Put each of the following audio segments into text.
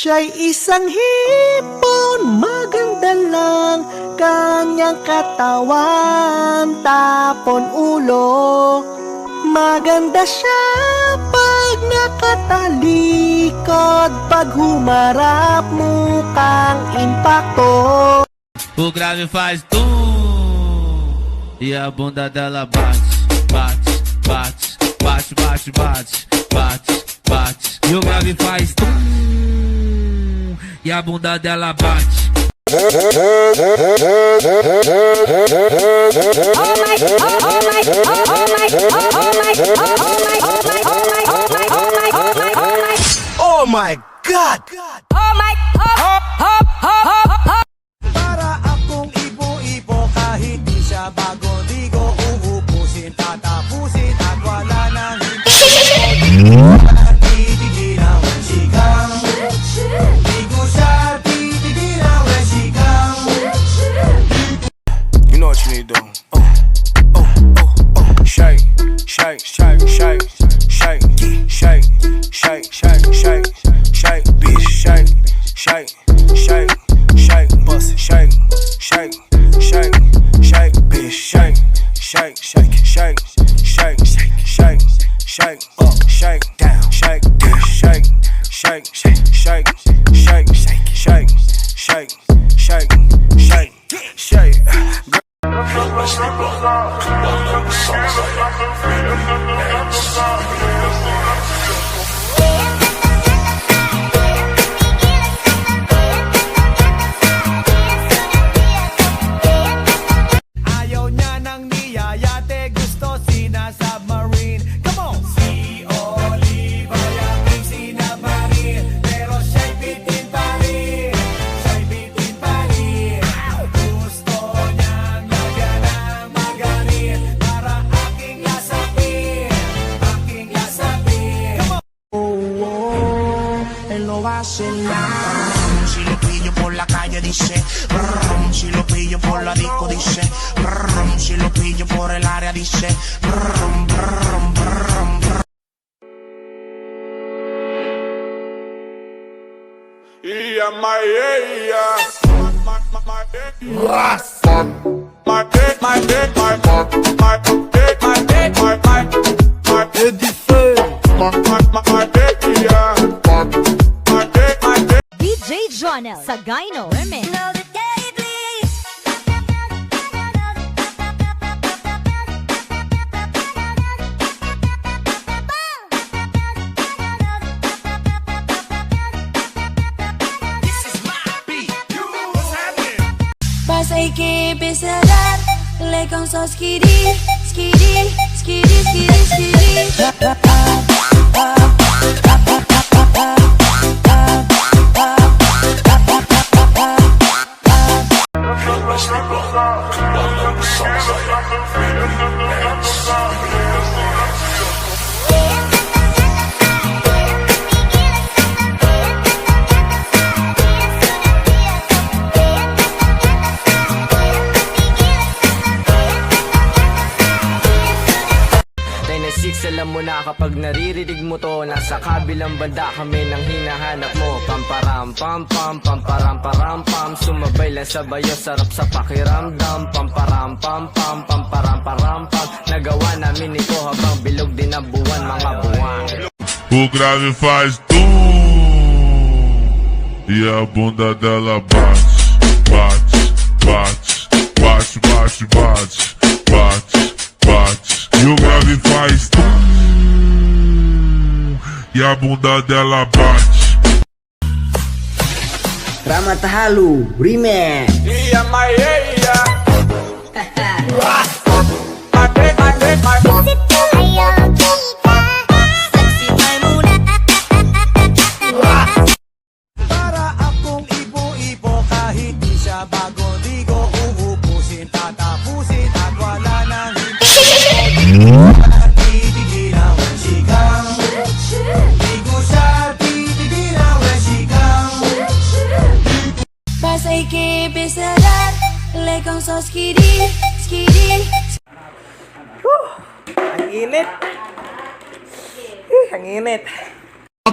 Siya'y isang hipon, maganda lang kanyang katawan, tapon ulo. Maganda siya pag nakatalikod, pag humarap mukhang impacto. O grave faz tum e a bunda dela bate, bate, bate, bate, bate, bate, bate, bate. E o grave faz tum e a bunda dela bate. Oh my God! Para akong ibo-ibo kahit di siya bago, di ko uubusin, tatapusin at wala nang titigilaw ang sigang. Di ko siya titigilaw ang sigang. You know what you need to do. Shake, shake, shake, shake, shake, shake, shake, shake, shake, shake, bitch, shake, shake, shake, shake, bust, shake, shake, shake, shake, bitch, shake, shake, shake, shake, shake, shake, shake, up, shake, down, shake, bitch, shake, shake, shake, shake, shake, shake, shake, shake, shake, shake. Ayaw niya ng niyayate, gusto sina-submarine. Come on! Si Oliva yung sinamarine, pero siya'y bitin pa rin. Siya'y bitin pa rin. Gusto niyang lagyan ng maganin para aking lasapin, aking lasapin. Come on! Él lo hace nada. Si lo pillo por la calle dice, brum, si lo pillo por la disco dice, brum, si lo pillo por el área dice, brum, brum, brum, brum. DJ Jonel Sagayno Remix. Bas ik besar, lekang so skiri, skiri, skiri, skiri, skiri. Alam mo na kapag naririnig mo to, nasa kabilang banda kami nang hinahanap mo. Pamparam pam pam, pamparam param pam, sumabay lang sa bayo, sarap sa pakiramdam. Pamparam pam pam, pamparam param pam, nagawa namin ito habang bilog din ang buwan, mga buwan. O grave faz tum e a bunda dela bate, bate, bate, bate, bate, bate, bate, bate. E o grave faz tum e a bunda dela bate. Rama Tahalu Remix. Iya, Maya. Para akong ibo-ibo kahit di siya bago, di ko uubusin, tatapusin at wala nang titigilaw ang sigang. Di ko siya titigilaw ang sigang. Bas ik besar, lekang so skiri, skiri. Ang init. Ang init.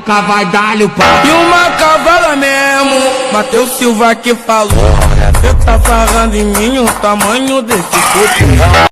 Cavadalho, pá. E uma cavala mesmo, Matheus Silva que falou. Cê tá sarrando em mim o tamanho desse corpo.